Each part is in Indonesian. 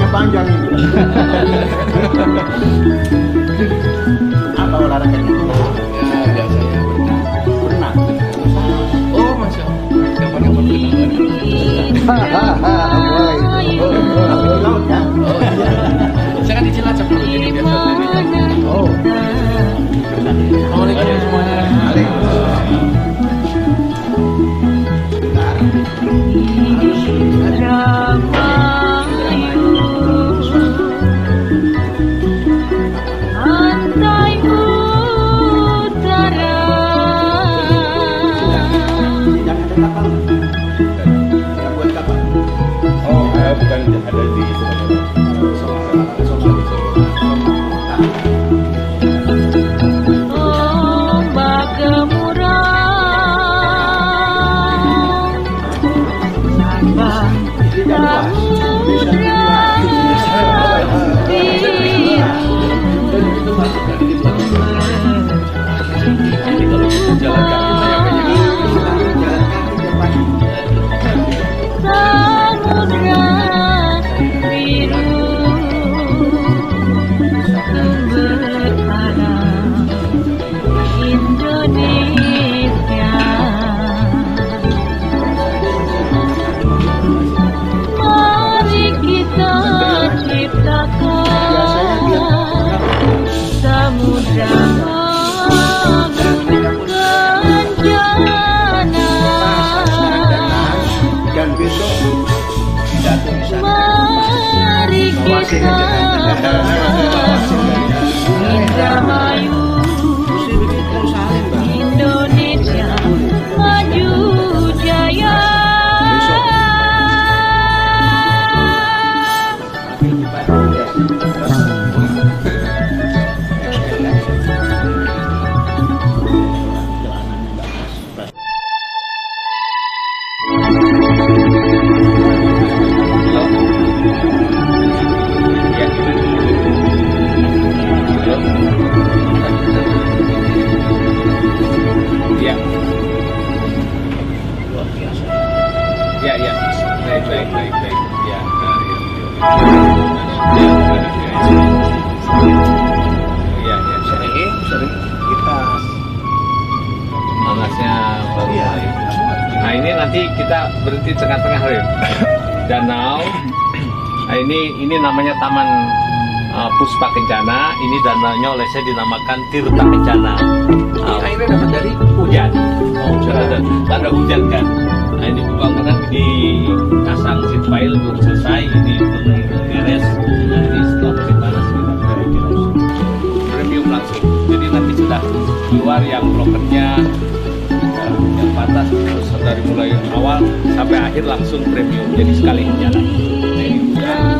Panjang ini. Apa olahraganya itu? Ya, biasa ya Berenang. Oh, masya Allah. Kapan-kapan Mulai. Di laut ya? Oh, iya. Saya kan di Cilacap dulu, jadi biasa sendiri. Oh. Assalamualaikum semuanya. Bukan ada di ombak gemuruh lambang samudra Jadi kalau kita jalan kaki saya kayaknya samudra biru sumber alam Indonesia. Mari kita ciptakan samudra kencana. Dan besok pidato di sana. Mari kita Indramayu Indonesia maju jaya. Ya. Luar biasa. Ya, ya. Baik. Ya. Ya. Sering kita Panasnya baru mulai. Nah, ini nanti kita berhenti tengah-tengah Rif. Danau. Nah, ini namanya Taman Puspa Kencana. Ini danaunya oleh saya dinamakan Tirta Kencana. airnya dapat dari Hujan. Oh, ada hujan kan. Nah, ini pembangunan di Kasang Sitpail belum selesai. Ini belum beres. Nah, ini setelah musim panas kita beres. Premium langsung. Jadi nanti sudah keluar yang brokernya, yang patas, terus dari mulai awal sampai akhir langsung premium. Jadi sekali jalan. Nah, ini hujan.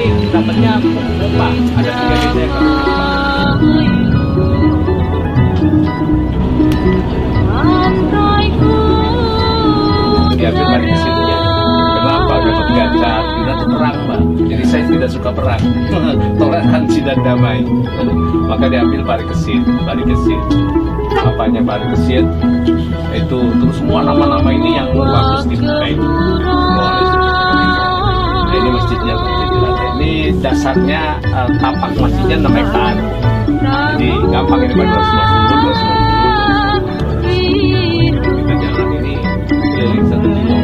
Ini dapatnya pompa. Ada 3 desa yang diambil dari mesinnya. Kenapa dapat gacar? Kita tuh perang, Pak. Jadi saya tidak suka perang. Toleransi dan damai. Maka diambil parikesit. Apanya parikesit? Itu terus semua nama-nama ini yang bagus dipakai. Nah, ini masjidnya. Ini dasarnya tapak masjidnya 6 hektar. Jadi gampang ini Pak, 250. Kita jalan ini keliling 1 kilo.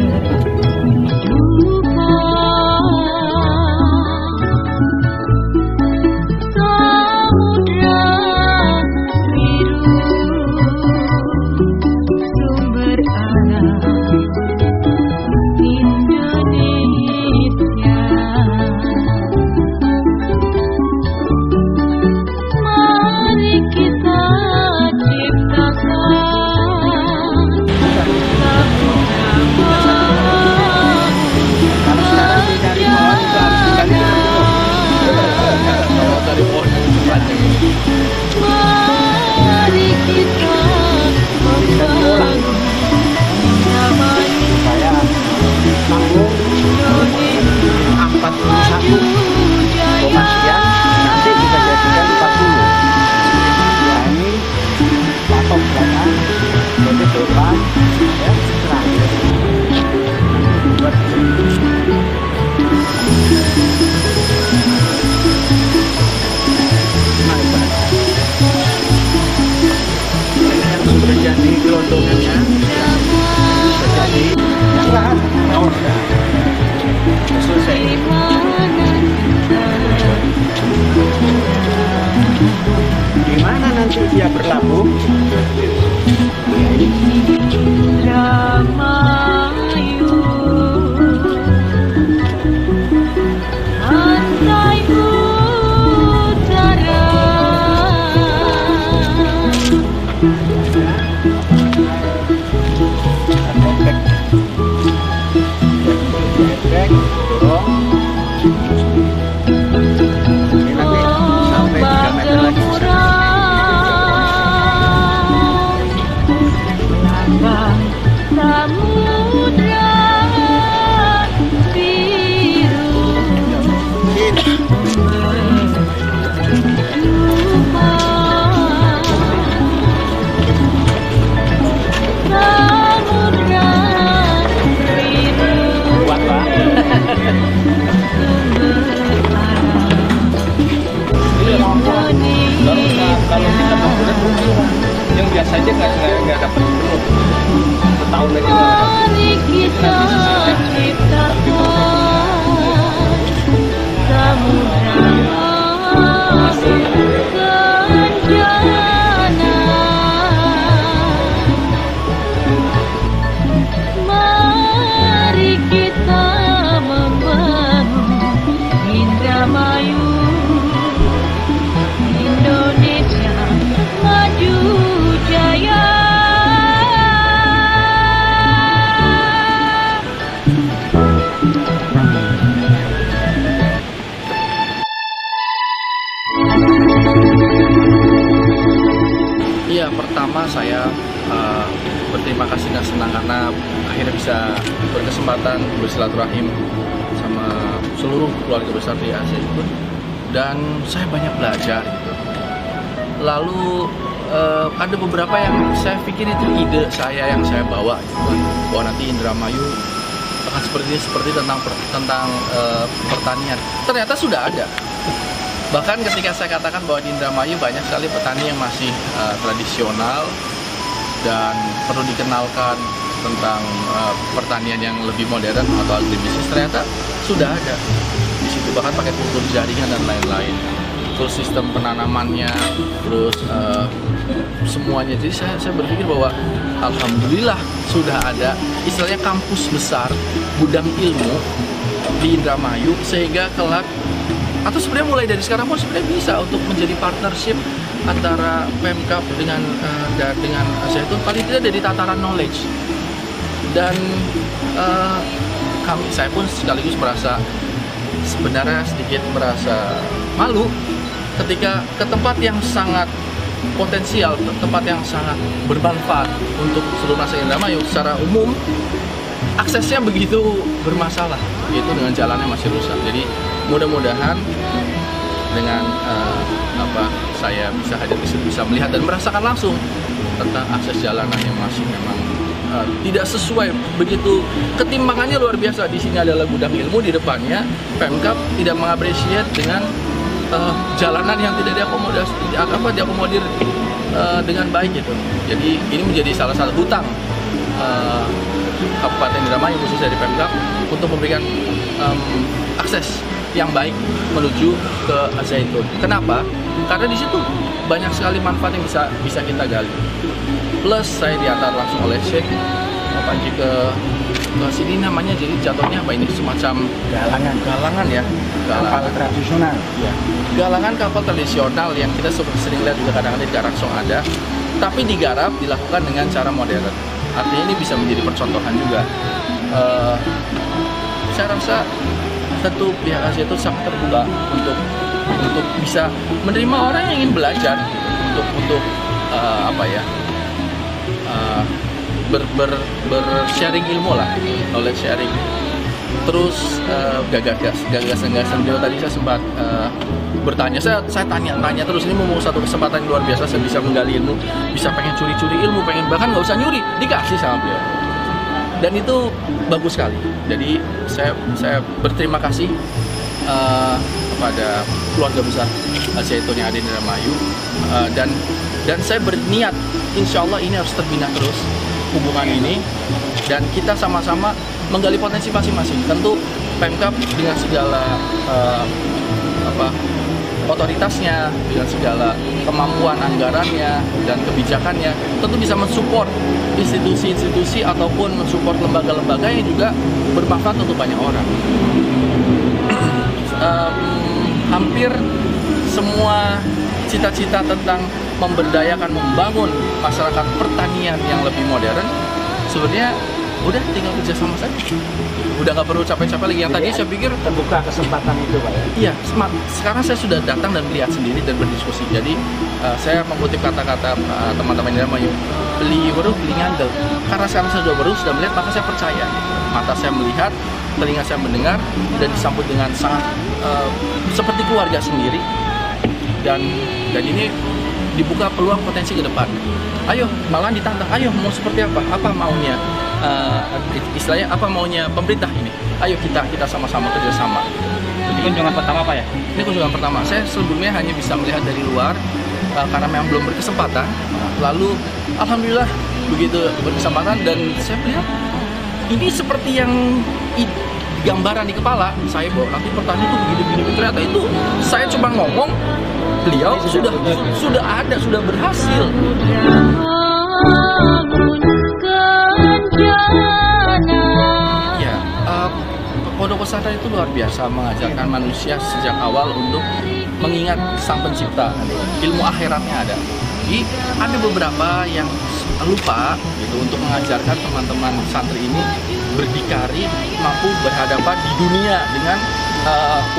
Indramayu, pantai utara, Back, dorong. Ini nanti sampai 3 meter lagi bisa. Samudra biru Samudra biru Kuat lah. Kalau kita kemudian yang biasa aja nggak dapat penuh. Setahun aja nggak dapat. Mari kita ciptakan samudra kencana. Mari kita membangun Indramayu, Indonesia maju jaya. Iya, pertama saya berterima kasih dan senang karena akhirnya bisa berkesempatan bersilaturahim sama seluruh keluarga besar di Al-Zaitun, dan saya banyak belajar gitu. Lalu ada beberapa yang saya pikir itu ide saya yang saya bawa gitu kan, bahwa nanti Indramayu akan seperti tentang pertanian. Ternyata sudah ada. Bahkan ketika saya katakan bahwa di Indramayu banyak sekali petani yang masih tradisional dan perlu dikenalkan tentang pertanian yang lebih modern atau agribisnis, ternyata sudah ada di situ, bahkan pakai kultur jaringan dan lain-lain, terus sistem penanamannya, terus semuanya. Jadi saya berpikir bahwa alhamdulillah sudah ada istilahnya kampus besar gudang ilmu di Indramayu, sehingga kelak atau sebenarnya mulai dari sekarang pun sebenarnya bisa untuk menjadi partnership antara Pemkab dengan Al-Zaitun, paling tidak dari tataran knowledge. Dan saya pun sekaligus sebenarnya sedikit merasa malu ketika ke tempat yang sangat potensial, tempat yang sangat bermanfaat untuk seluruh masyarakat Indramayu secara umum, aksesnya begitu bermasalah, yaitu dengan jalannya masih rusak. Jadi mudah-mudahan dengan saya bisa hadir di situ, bisa melihat dan merasakan langsung tentang akses jalanan yang masih memang tidak sesuai, begitu ketimbangannya luar biasa. Di sini adalah gudang ilmu, di depannya Pemkab tidak mengapresiasi dengan jalanan yang tidak diakomodir dengan baik gitu. Jadi ini menjadi salah satu hutang Kabupaten Indramayu khususnya dari Pemkab untuk memberikan akses yang baik menuju ke Al-Zaitun. Kenapa? Karena di situ banyak sekali manfaat yang bisa kita gali. Plus saya diantar langsung oleh Sheikh Pak Panji ke sini, namanya jadi jatuhnya apa ini, semacam galangan ya, Kapal tradisional. ya, galangan kapal tradisional yang kita sering lihat juga kadang-kadang di Karangsong ada, tapi digarap, dilakukan dengan cara modern. Artinya ini bisa menjadi percontohan juga. Saya rasa tentu pihak Asia itu sangat terbuka untuk bisa menerima orang yang ingin belajar untuk ber-sharing ilmu lah, knowledge sharing. Terus gagasan-gagasan beliau tadi saya sempat bertanya, saya tanya terus. Ini mau satu kesempatan yang luar biasa, saya bisa menggali ilmu, bisa pengen curi-curi ilmu, pengen bahkan nggak usah nyuri, dikasih sama beliau. Dan itu bagus sekali. Jadi saya berterima kasih kepada keluarga besar Al-Zaitun yang ada di Indramayu, dan saya berniat insya Allah ini harus terbina terus hubungan ini, dan kita sama-sama menggali potensi masing-masing. Tentu Pemkab dengan segala otoritasnya, dengan segala kemampuan anggarannya dan kebijakannya, tentu bisa mensupport institusi-institusi ataupun mensupport lembaga-lembaga yang juga bermanfaat untuk banyak orang. Hampir semua cita-cita tentang memberdayakan, membangun masyarakat pertanian yang lebih modern, sebenarnya udah tinggal kerja sama saja. Udah nggak perlu capek-capek lagi. Yang tadi saya pikir terbuka kesempatan itu, Pak ya. iya, sekarang saya sudah datang dan melihat sendiri dan berdiskusi. Jadi saya mengutip kata-kata teman-teman yang namanya beli baru, beli ngandel. Karena sekarang saya sudah melihat, maka saya percaya. Mata saya melihat, telinga saya mendengar, dan disambut dengan sangat seperti keluarga sendiri. Dan ini dibuka peluang potensi ke depan. Ayo, malah ditantang. Ayo, mau seperti apa? Apa maunya? Istilahnya apa maunya pemerintah ini? Ayo kita sama-sama kerjasama. Ini kunjungan pertama, Pak ya? Ini kunjungan pertama. Saya sebelumnya hanya bisa melihat dari luar karena memang belum berkesempatan. Lalu, alhamdulillah begitu berkesempatan dan saya melihat ini seperti yang gambaran di kepala saya bahwa nanti pertanian itu begini-begini. Ternyata itu saya cuma ngomong, beliau sudah ada, sudah berhasil. Ya, pondok pesantren itu luar biasa mengajarkan manusia sejak awal untuk mengingat sang pencipta. Ilmu akhiratnya ada. Jadi ada beberapa yang lupa gitu untuk mengajarkan teman-teman santri ini berdikari, mampu berhadapan di dunia dengan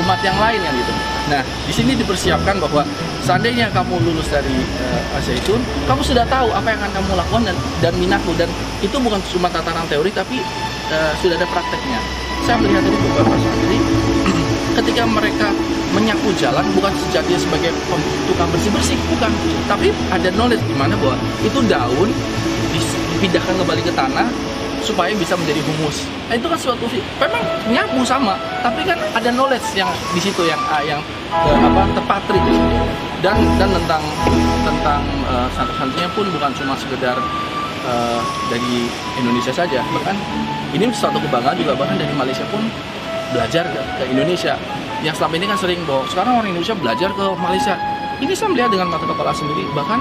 umat yang lain yang gitu. Nah, di sini dipersiapkan bahwa seandainya kamu lulus dari Al-Zaitun, kamu sudah tahu apa yang akan kamu lakukan dan minatmu, dan itu bukan cuma tataran teori tapi sudah ada prakteknya. Saya melihat dari beberapa santri ketika mereka menyapu jalan bukan sejatinya sebagai tukang bersih-bersih, bukan, tapi ada knowledge di mana bahwa itu daun dipindahkan kembali ke tanah supaya bisa menjadi humus. Nah, itu kan suatu memang nyapu sama, tapi kan ada knowledge yang di situ yang terpatri di situ. Dan tentang santri-santrinya pun bukan cuma sekedar dari Indonesia saja, bahkan ini suatu kebanggaan juga, bahkan dari Malaysia pun belajar ke Indonesia. Yang selama ini kan sering bahwa sekarang orang Indonesia belajar ke Malaysia. Ini saya melihat dengan mata kepala sendiri, bahkan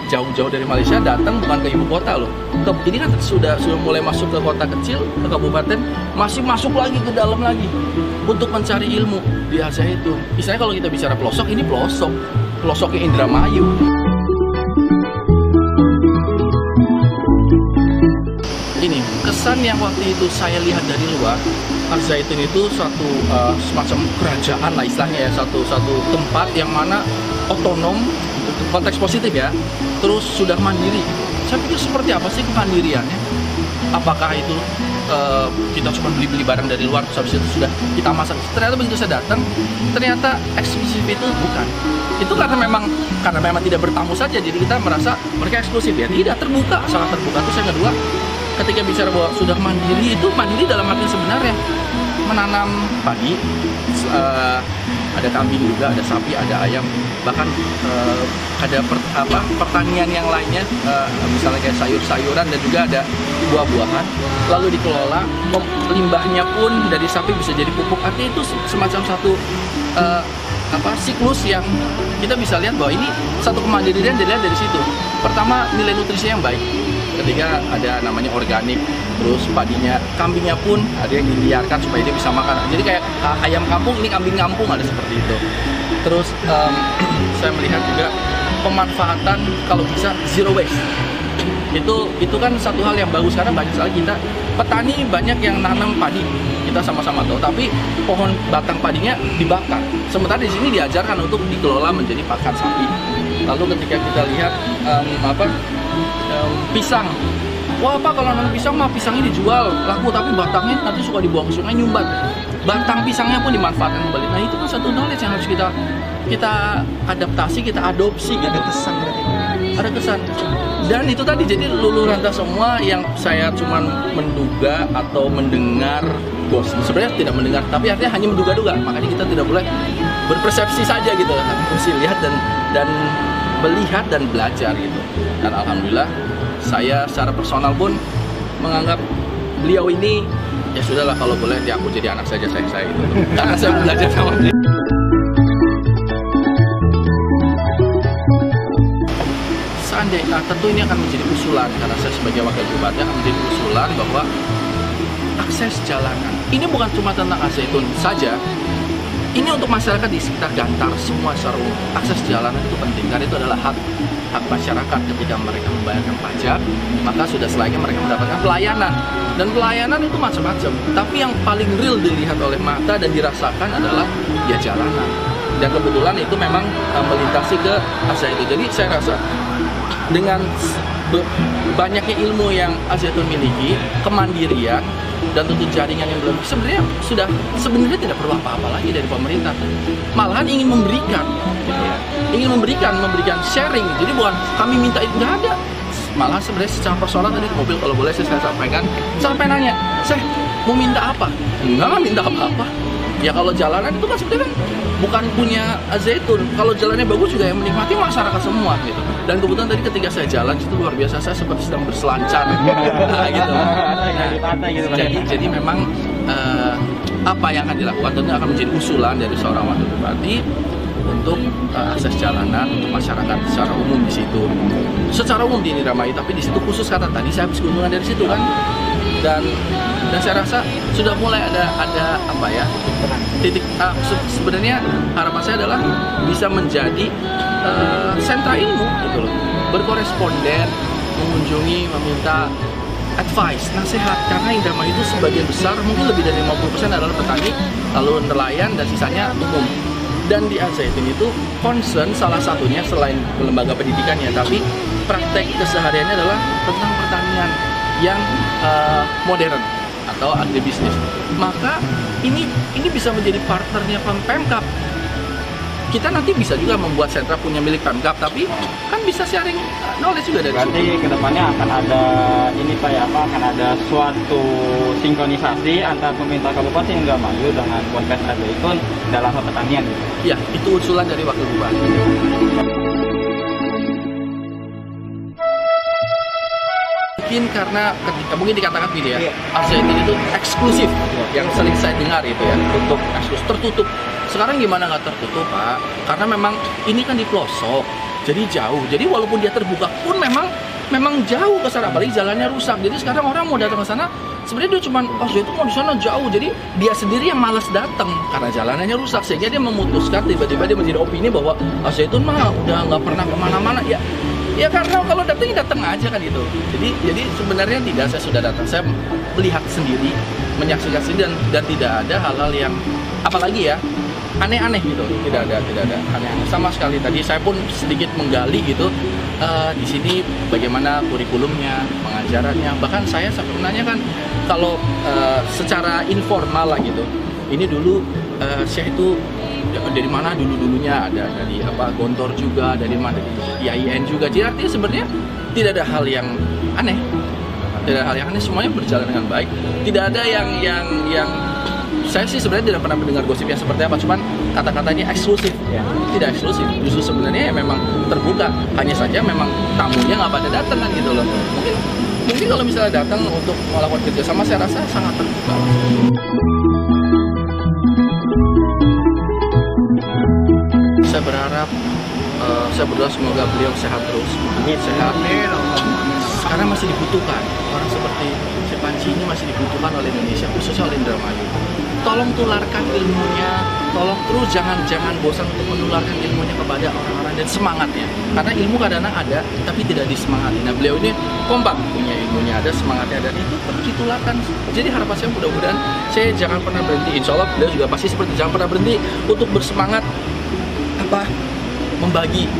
jauh-jauh dari Malaysia datang bukan ke ibu kota loh. Ini kan sudah mulai masuk ke kota kecil, ke kabupaten, masih masuk lagi ke dalam lagi untuk mencari ilmu di Al-Zaitun. Misalnya kalau kita bicara pelosok, ini pelosoknya Indramayu. Ini kesan yang waktu itu saya lihat dari luar, Al-Zaitun itu suatu semacam kerajaan lah istilahnya ya, satu tempat yang mana otonom, konteks positif ya, terus sudah mandiri. Saya pikir seperti apa sih kemandiriannya? Apakah itu kita cuma beli barang dari luar, terus habis itu sudah kita masak? Ternyata begitu saya datang, ternyata eksklusif itu bukan. Itu karena memang tidak bertamu saja, jadi kita merasa mereka eksklusif ya. Tidak, terbuka, sangat terbuka. Terus yang kedua, ketika bicara bahwa sudah mandiri, itu mandiri dalam arti sebenarnya menanam padi, ada kambing juga, ada sapi, ada ayam, bahkan ada pertanian yang lainnya, misalnya kayak sayur-sayuran dan juga ada buah-buahan, lalu dikelola. Limbahnya pun dari sapi bisa jadi pupuk. Artinya itu semacam satu siklus yang kita bisa lihat bahwa ini satu kemandirian dilihat dari situ. Pertama, nilai nutrisi yang baik. Ketika ada namanya organik, terus padinya, kambingnya pun ada yang dibiarkan supaya dia bisa makan. Jadi kayak ayam kampung, ini kambing kampung, ada seperti itu. Terus saya melihat juga pemanfaatan kalau bisa zero waste. Itu kan satu hal yang bagus karena banyak sekali kita petani banyak yang nanam padi, kita sama-sama tahu, tapi pohon batang padinya dibakar. Sementara di sini diajarkan untuk dikelola menjadi pakan sapi. Lalu ketika kita lihat pisang, wah Pak, kalau nanam pisang mah pisangnya dijual laku, tapi batangnya nanti suka dibuang ke sungai nyumbat. Batang pisangnya pun dimanfaatkan kembali. Nah, itu kan satu knowledge yang harus kita adaptasi, kita adopsi. Ada kesan berarti. Ada kesan. Dan itu tadi jadi luluh ranta semua yang saya cuma menduga atau mendengar gosip. Sebenarnya tidak mendengar, tapi artinya hanya menduga-duga. Makanya kita tidak boleh berpersepsi saja gitu. Mesti lihat dan melihat dan belajar gitu. Dan alhamdulillah saya secara personal pun menganggap beliau ini ya sudahlah, kalau boleh diaku jadi anak saja saya itu. Karena saya belajar sama dia. tentu ini akan menjadi usulan karena saya sebagai wakil bupati akan menjadi usulan bahwa akses jalanan ini bukan cuma tentang Al-Zaitun saja. Ini untuk masyarakat di sekitar Gantar semua secara umum. Akses jalanan itu penting karena itu adalah hak masyarakat. Ketika mereka membayarkan pajak, maka sudah selayaknya mereka mendapatkan pelayanan. Dan pelayanan itu macam-macam. Tapi yang paling real dilihat oleh mata dan dirasakan adalah ya jalanan. Dan kebetulan itu memang melintasi ke Al-Zaitun. Jadi saya rasa dengan banyaknya ilmu yang Al-Zaitun miliki, kemandirian dan tentu jaringan yang belum sebenarnya tidak perlu apa-apa lagi dari pemerintah. Malahan ingin memberikan, gitu ya. Ingin memberikan sharing. Jadi bukan kami minta itu, nggak ada. Malahan sebenarnya secara personal tadi di mobil kalau boleh saya sampaikan, sampai nanya, saya mau minta apa? Nggak minta apa-apa. Ya kalau jalanan itu kan sebenarnya bukan punya Al-Zaitun. Kalau jalannya bagus juga yang menikmati masyarakat semua gitu. Dan kebetulan tadi ketika saya jalan itu luar biasa, saya seperti sedang berselancar gitu. Jadi memang apa yang akan dilakukan tentu akan menjadi usulan dari seorang wakil bupati untuk akses jalanan untuk masyarakat secara umum di situ. Secara umum di Indramayu, tapi di situ khusus karena tadi saya habis kunjungan dari situ kan. Dan saya rasa sudah mulai ada apa ya titik sebenarnya harapan saya adalah bisa menjadi sentra ilmu gitu loh, berkoresponden, mengunjungi, meminta advice, nasihat, karena Indramayu itu sebagian besar mungkin lebih dari 50% adalah petani, lalu nelayan dan sisanya umum. Dan di Al-Zaitun itu concern salah satunya selain lembaga pendidikannya, tapi praktek kesehariannya adalah tentang pertanian yang modern atau agribisnis. Maka ini bisa menjadi partnernya Pemkab. Kita nanti bisa juga membuat sentra punya milik Pemkab, tapi kan bisa sharing knowledge juga dari berarti situ. kedepannya akan ada ini Pak ya, akan ada suatu sinkronisasi antara pemerintah Kabupaten Indramayu dengan Ponpes Al-Zaitun dalam hal pertanian gitu. Ya, itu usulan dari wakil bupati. Mungkin karena ketika mungkin dikatakan gini ya, Al-Zaitun itu eksklusif, yang sering saya dengar itu ya, untuk eksklusif, tertutup. Sekarang gimana nggak tertutup Pak? Karena memang ini kan di pelosok, jadi jauh. Jadi walaupun dia terbuka pun memang jauh ke sana, apalagi jalannya rusak. Jadi sekarang orang mau datang ke sana, sebenarnya dia cuma Al-Zaitun mau di sana jauh. Jadi dia sendiri yang malas datang karena jalanannya rusak, sehingga dia memutuskan tiba-tiba dia menjadi opini bahwa Al-Zaitun mah udah nggak pernah kemana-mana ya. Ya karena kalau datang aja kan gitu. Jadi sebenarnya tidak, saya sudah datang, saya melihat sendiri, menyaksikan sendiri dan tidak ada hal-hal yang apalagi ya aneh-aneh gitu. Tidak ada aneh-aneh sama sekali. Tadi saya pun sedikit menggali gitu di sini bagaimana kurikulumnya, pengajarannya. Bahkan saya sampai menanyakan kalau secara informal lah gitu. Ini dulu saya itu dari mana dulunya ada dari Gontor juga, dari mana IAIN juga. Jadi artinya sebenarnya tidak ada hal yang aneh. Tidak ada hal yang aneh, semuanya berjalan dengan baik. Tidak ada yang saya sih sebenarnya tidak pernah mendengar gosip yang seperti apa, cuman kata-katanya eksklusif. Tidak eksklusif, justru sebenarnya memang terbuka. Hanya saja memang tamunya nggak pada datang kan gitu loh. Mungkin kalau misalnya datang untuk melakukan kerjasama, saya rasa sangat terbuka. Saya berharap, saya berdoa semoga beliau sehat terus. Sehat. Sekarang masih dibutuhkan orang seperti si Panji ini, masih dibutuhkan oleh Indonesia, khususnya oleh Indramayu. Tolong tularkan ilmunya, tolong terus jangan bosan untuk menularkan ilmunya kepada orang-orang dan semangatnya. Karena ilmu kadang-kadang ada, tapi tidak disemangati. Nah, beliau ini kompak, punya ilmunya ada, semangatnya ada, itu terus ditularkan. Jadi harapan saya mudah-mudahan saya jangan pernah berhenti. Insya Allah beliau juga pasti seperti jangan pernah berhenti untuk bersemangat membagi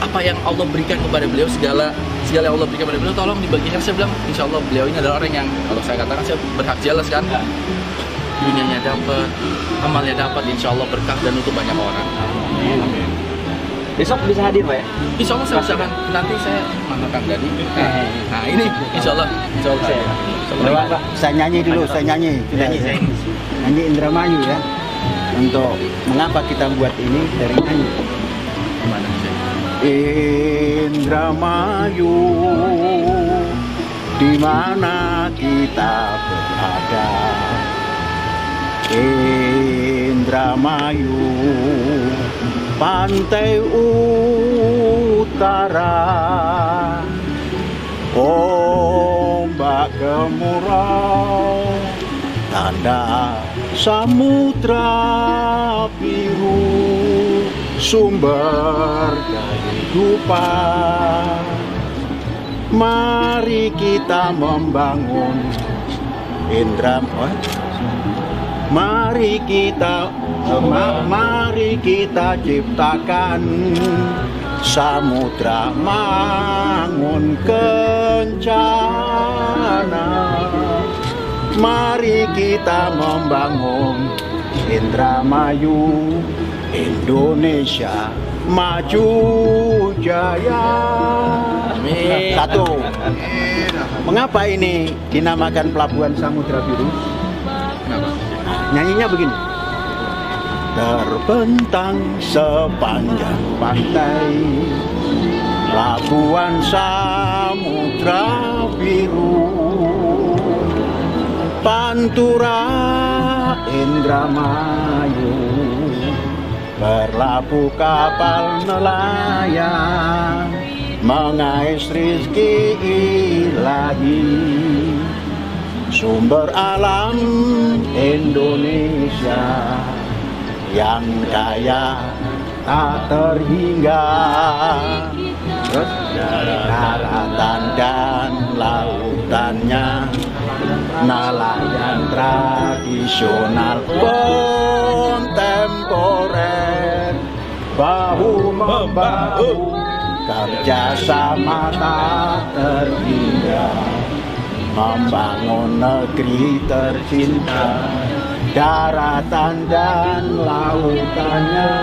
apa yang Allah berikan kepada beliau, segala yang Allah berikan kepada beliau tolong dibagikan. Saya bilang insya Allah beliau ini adalah orang yang kalau saya katakan saya berhak jelas kan, dunianya dapat, amalnya dapat, insya Allah berkah dan untuk banyak orang. Amin. Besok bisa hadir Pak ya? Insya Allah saya usahakan, nanti saya makan tadi. Nah ini insya Allah Pak. Saya nyanyi dulu, saya nyanyi Indramayu ya. Untuk mengapa kita buat ini dari nyanyi. Gimana sih? Indramayu, di mana kita berada. Indramayu, pantai utara utara, ombak gemuruh, tanda samudra biru, sumber kehidupan. Mari kita membangun mari kita ciptakan samudra mangun kencana. Mari kita membangun Indramayu, Indonesia maju jaya. Satu. Mengapa ini dinamakan Pelabuhan Samudra Biru? Nyanyinya begini. Terbentang sepanjang pantai, Pelabuhan Samudra Biru, Pantura Indramayu, berlabuh kapal nelayan, mengais rizki ilahi, sumber alam Indonesia yang kaya tak terhingga. Terus daratan dan lautannya, nelayan tradisional kontemporer, bahu-membahu, kerjasama tak terhingga, membangun negeri tercinta, daratan dan lautannya,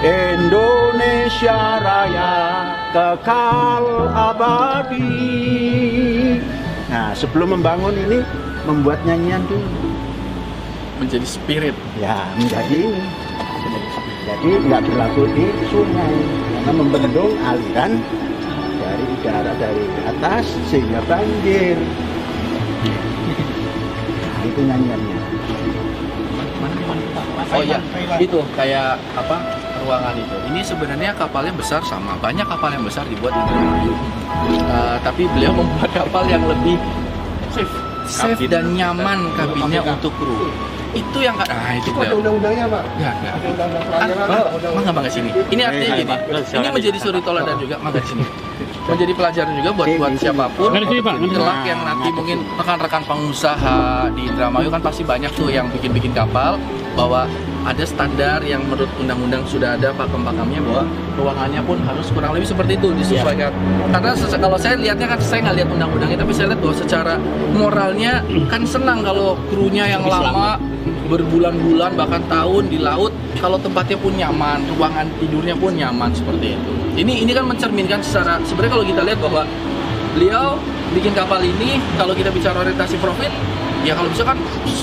Indonesia Raya kekal abadi. Nah, sebelum membangun ini membuat nyanyian dulu. Menjadi spirit. Ya, menjadi ini. Jadi nggak berlaku di sungai karena membendung aliran dari udara dari atas sehingga banjir. Nah, itu nyanyiannya. Oh iya, itu kayak apa ruangan itu. Ini sebenarnya kapalnya besar sama, banyak kapal yang besar dibuat di Indramayu. Tapi beliau membuat kapal yang lebih safe dan nyaman kabinnya untuk kru. Itu yang itu beliau. Undang-undangnya, Pak. Mangga mangga sini. Ini artinya gini. Ini menjadi suri toladan juga mangga di sini. Menjadi pelajaran juga buat siapapun. Kelak yang nanti mungkin rekan-rekan pengusaha di Indramayu kan pasti banyak tuh yang bikin kapal, bahwa ada standar yang menurut undang-undang sudah ada pakem-pakemnya, bahwa ruangannya pun harus kurang lebih seperti itu disesuaikan. Karena kalau saya lihatnya kan, saya nggak lihat undang-undangnya, tapi saya lihat bahwa secara moralnya kan senang kalau krunya yang lama berbulan-bulan bahkan tahun di laut, kalau tempatnya pun nyaman, ruangan tidurnya pun nyaman seperti itu. Ini kan mencerminkan sebenarnya kalau kita lihat bahwa beliau bikin kapal ini, kalau kita bicara orientasi profit, ya kalau bisa kan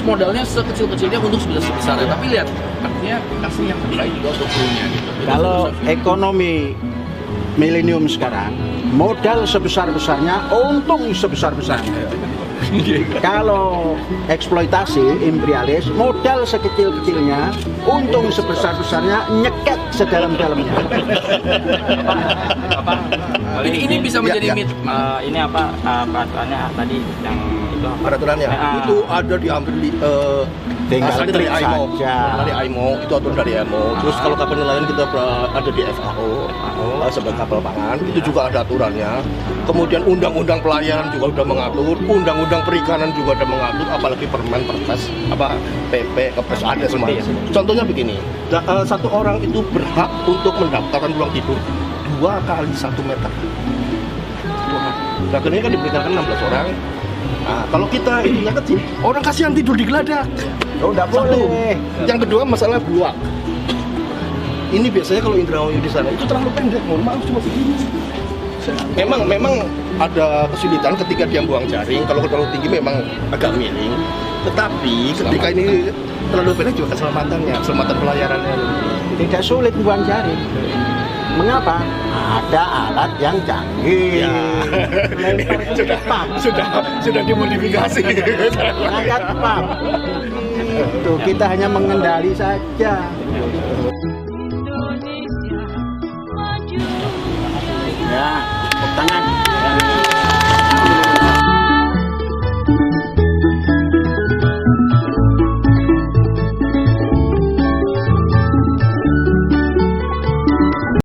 modalnya sekecil-kecilnya untuk sebesar-besarnya, tapi lihat artinya kasih yang terbaik juga untuk krunya gitu. Kalau ekonomi milenium sekarang, modal sebesar-besarnya, untung sebesar-besarnya. Kalau eksploitasi imperialis, modal sekecil-kecilnya, untung sebesar-besarnya, nyeket sedalam-dalamnya. Ini bisa menjadi mit. Ini apa peraturannya tadi yang itu apa? Peraturannya itu ada diambil Tinggal asalnya dari klik IMO. saja. Dari IMO, itu aturan dari IMO. Terus kalau kapal nelayan kita ada di FAO sebagai kapal pangan, itu juga ada aturannya. Kemudian undang-undang pelayaran juga sudah mengatur, undang-undang perikanan juga ada mengatur, apalagi permen, perpres, PP, kepres ada semuanya. Contohnya begini, satu orang itu berhak untuk mendaftarkan ruang tidur 2 kali 1 meter. Nah, ini kan diberikan 16 orang. Nah, kalau kita itunya kecil, orang kasihan tidur di geladak. Oh, enggak boleh. Yang kedua masalah bluak. Ini biasanya kalau Indramayu di sana itu terlalu pendek, mohon maaf cuma segini. Memang ada kesulitan ketika dia buang jaring, kalau terlalu tinggi memang agak miring. Tetapi ketika ini terlalu pendek juga keselamatannya, keselamatan pelayarannya. Tidak sulit buang jaring. Mengapa? Ada alat yang canggih. Sudah dimodifikasi. Angkat pump. Itu kita hanya mengendali saja.